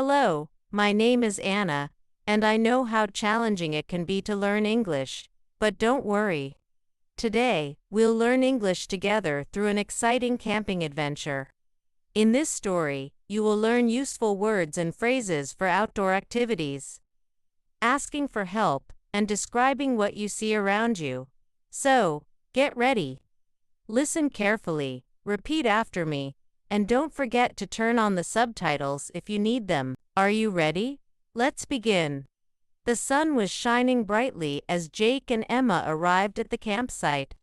Hello, my name is Anna, and I know how challenging it can be to learn English, but don't worry. Today, we'll learn English together through an exciting camping adventure. In this story, you will learn useful words and phrases for outdoor activities, asking for help, and describing what you see around you. So, get ready. Listen carefully, repeat after me, and don't forget to turn on the subtitles if you need them. Are you ready? Let's begin. The sun was shining brightly as Jake and Emma arrived at the campsite.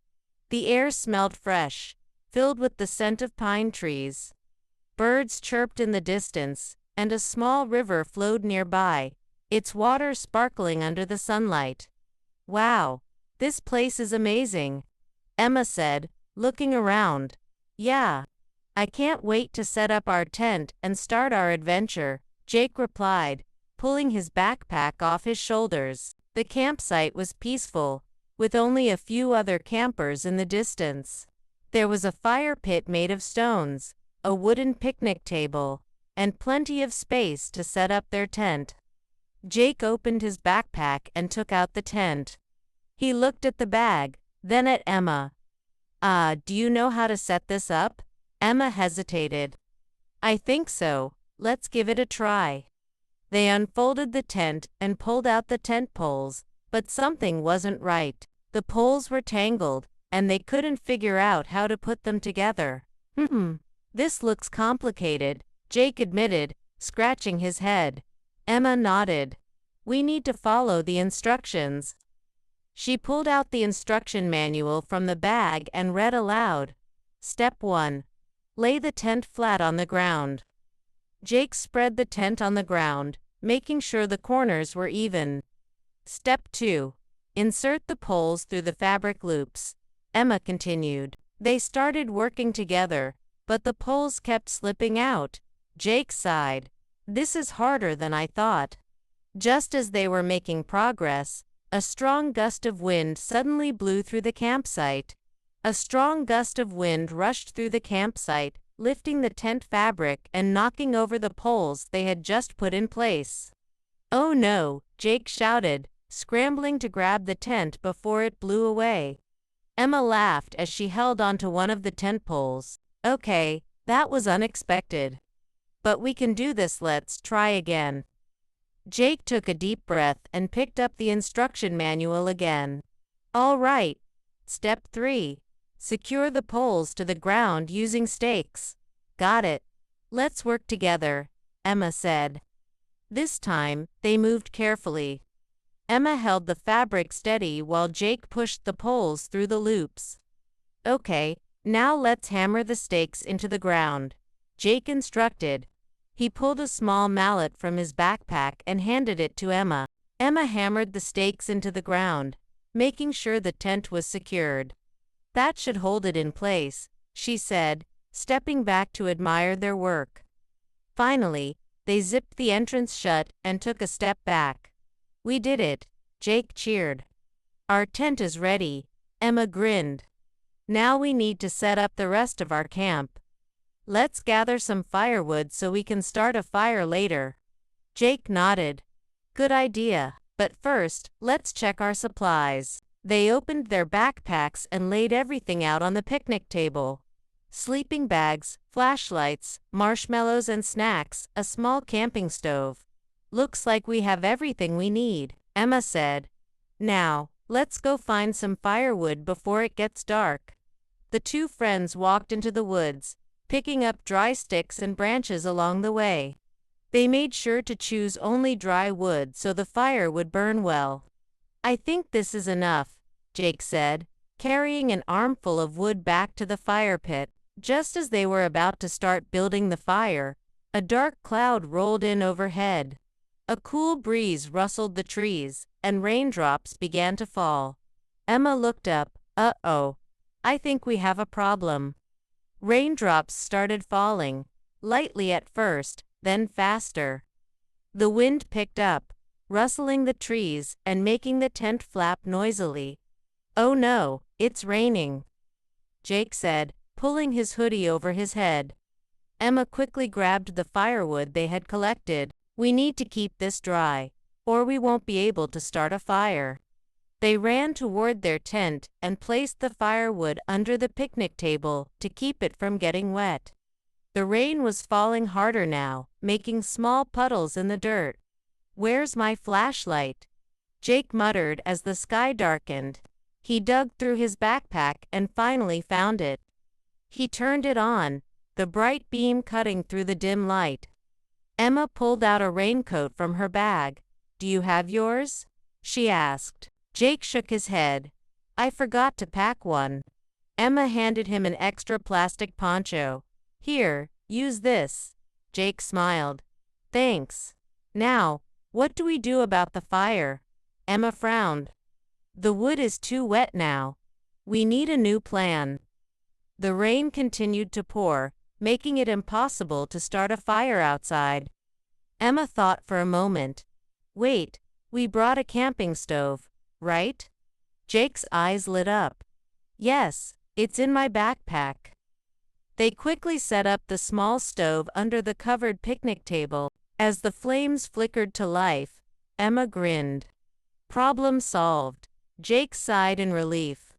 The air smelled fresh, filled with the scent of pine trees. Birds chirped in the distance, and a small river flowed nearby, its water sparkling under the sunlight. Wow, this place is amazing, Emma said, looking around. Yeah, I can't wait to set up our tent and start our adventure, Jake replied, pulling his backpack off his shoulders. The campsite was peaceful, with only a few other campers in the distance. There was a fire pit made of stones, a wooden picnic table, and plenty of space to set up their tent. Jake opened his backpack and took out the tent. He looked at the bag, then at Emma. Do you know how to set this up? Emma hesitated. I think so, let's give it a try. They unfolded the tent and pulled out the tent poles, but something wasn't right. The poles were tangled, and they couldn't figure out how to put them together. This looks complicated, Jake admitted, scratching his head. Emma nodded. We need to follow the instructions. She pulled out the instruction manual from the bag and read aloud. Step 1. Lay the tent flat on the ground. Jake spread the tent on the ground, making sure the corners were even. Step 2. Insert the poles through the fabric loops, Emma continued. They started working together, but the poles kept slipping out. Jake sighed. This is harder than I thought. Just as they were making progress, a strong gust of wind suddenly blew through the campsite. A strong gust of wind rushed through the campsite, lifting the tent fabric and knocking over the poles they had just put in place. Oh no, Jake shouted, scrambling to grab the tent before it blew away. Emma laughed as she held onto one of the tent poles. Okay, that was unexpected. But we can do this, let's try again. Jake took a deep breath and picked up the instruction manual again. All right. Step 3. Secure the poles to the ground using stakes. Got it. Let's work together, Emma said. This time, they moved carefully. Emma held the fabric steady while Jake pushed the poles through the loops. Okay, now let's hammer the stakes into the ground, Jake instructed. He pulled a small mallet from his backpack and handed it to Emma. Emma hammered the stakes into the ground, making sure the tent was secured. That should hold it in place, she said, stepping back to admire their work. Finally, they zipped the entrance shut and took a step back. We did it, Jake cheered. Our tent is ready, Emma grinned. Now we need to set up the rest of our camp. Let's gather some firewood so we can start a fire later. Jake nodded. Good idea, but first, let's check our supplies. They opened their backpacks and laid everything out on the picnic table. Sleeping bags, flashlights, marshmallows and snacks, a small camping stove. Looks like we have everything we need, Emma said. Now, let's go find some firewood before it gets dark. The two friends walked into the woods, picking up dry sticks and branches along the way. They made sure to choose only dry wood so the fire would burn well. I think this is enough, Jake said, carrying an armful of wood back to the fire pit. Just as they were about to start building the fire, a dark cloud rolled in overhead. A cool breeze rustled the trees, and raindrops began to fall. Emma looked up. Uh-oh, I think we have a problem. Raindrops started falling, lightly at first, then faster. The wind picked up, rustling the trees and making the tent flap noisily. Oh no, it's raining, Jake said, pulling his hoodie over his head. Emma quickly grabbed the firewood they had collected. We need to keep this dry, or we won't be able to start a fire. They ran toward their tent and placed the firewood under the picnic table to keep it from getting wet. The rain was falling harder now, making small puddles in the dirt. "Where's my flashlight?" Jake muttered as the sky darkened. He dug through his backpack and finally found it. He turned it on, the bright beam cutting through the dim light. Emma pulled out a raincoat from her bag. "Do you have yours?" she asked. Jake shook his head. "I forgot to pack one." Emma handed him an extra plastic poncho. "Here, use this." Jake smiled. "Thanks. Now, what do we do about the fire?" Emma frowned. "The wood is too wet now. We need a new plan." The rain continued to pour, making it impossible to start a fire outside. Emma thought for a moment. "Wait, we brought a camping stove, right?" Jake's eyes lit up. "Yes, it's in my backpack." They quickly set up the small stove under the covered picnic table. As the flames flickered to life, Emma grinned. "Problem solved." Jake sighed in relief.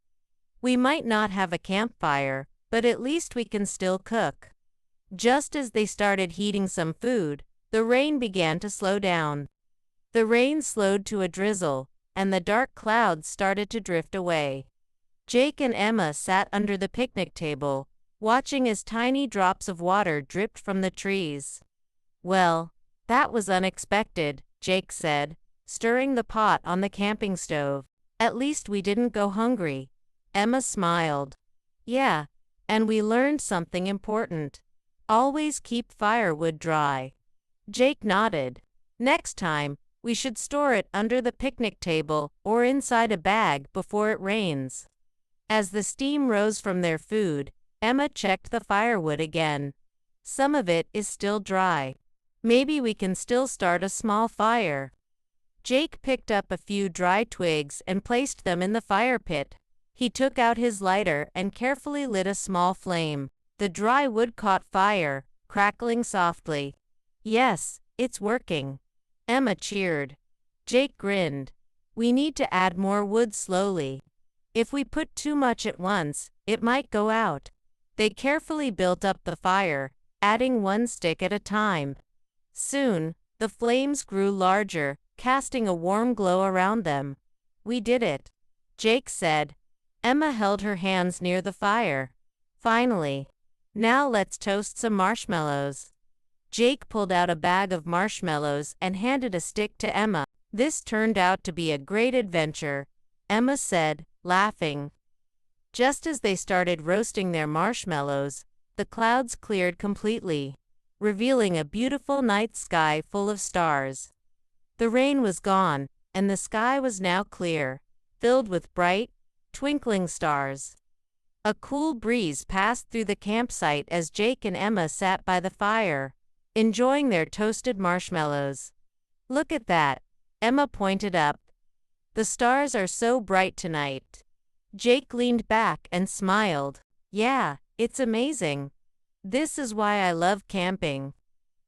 "We might not have a campfire, but at least we can still cook." Just as they started heating some food, the rain began to slow down. The rain slowed to a drizzle, and the dark clouds started to drift away. Jake and Emma sat under the picnic table, watching as tiny drops of water dripped from the trees. "Well, that was unexpected," Jake said, stirring the pot on the camping stove. "At least we didn't go hungry." Emma smiled. "Yeah, and we learned something important. Always keep firewood dry." Jake nodded. "Next time, we should store it under the picnic table or inside a bag before it rains." As the steam rose from their food, Emma checked the firewood again. "Some of it is still dry. Maybe we can still start a small fire." Jake picked up a few dry twigs and placed them in the fire pit. He took out his lighter and carefully lit a small flame. The dry wood caught fire, crackling softly. "Yes, it's working." Emma cheered. Jake grinned. "We need to add more wood slowly. If we put too much at once, it might go out." They carefully built up the fire, adding one stick at a time. Soon, the flames grew larger, casting a warm glow around them. "We did it," Jake said. Emma held her hands near the fire. "Finally. Now let's toast some marshmallows." Jake pulled out a bag of marshmallows and handed a stick to Emma. "This turned out to be a great adventure," Emma said, laughing. Just as they started roasting their marshmallows, the clouds cleared completely, revealing a beautiful night sky full of stars. The rain was gone, and the sky was now clear, filled with bright, twinkling stars. A cool breeze passed through the campsite as Jake and Emma sat by the fire, enjoying their toasted marshmallows. "Look at that," Emma pointed up. "The stars are so bright tonight." Jake leaned back and smiled. "Yeah, it's amazing. This is why I love camping."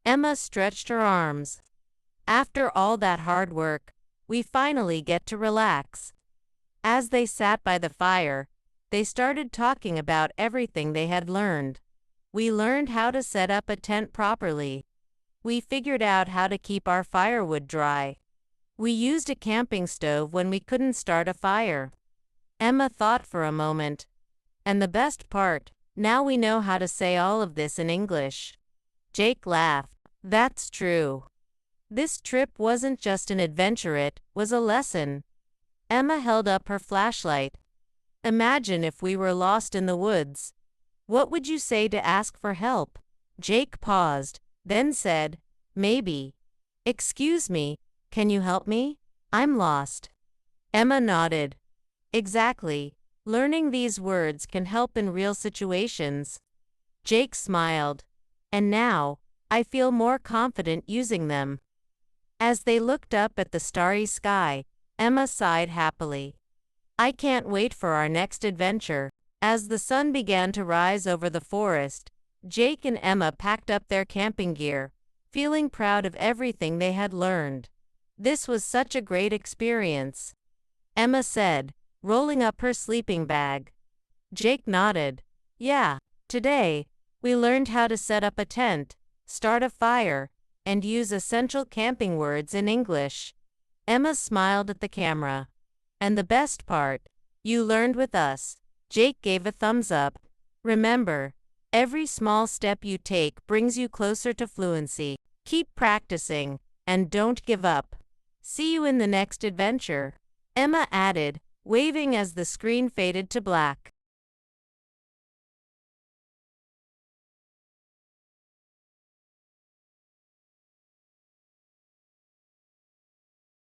Emma stretched her arms. "After all that hard work, we finally get to relax." As they sat by the fire, they started talking about everything they had learned. "We learned how to set up a tent properly. We figured out how to keep our firewood dry. We used a camping stove when we couldn't start a fire." Emma thought for a moment. "And the best part, now we know how to say all of this in English." Jake laughed. "That's true. This trip wasn't just an adventure, it was a lesson." Emma held up her flashlight. "Imagine if we were lost in the woods. What would you say to ask for help?" Jake paused, then said, "Maybe. Excuse me, can you help me? I'm lost." Emma nodded. "Exactly. Learning these words can help in real situations." Jake smiled. "And now, I feel more confident using them." As they looked up at the starry sky, Emma sighed happily. "I can't wait for our next adventure." As the sun began to rise over the forest, Jake and Emma packed up their camping gear, feeling proud of everything they had learned. This was such a great experience, Emma said, rolling up her sleeping bag. Jake nodded. Yeah, today, we learned how to set up a tent, start a fire, and use essential camping words in English. Emma smiled at the camera. And the best part, you learned with us. Jake gave a thumbs up. Remember, every small step you take brings you closer to fluency. Keep practicing, and don't give up. See you in the next adventure, Emma added, waving as the screen faded to black.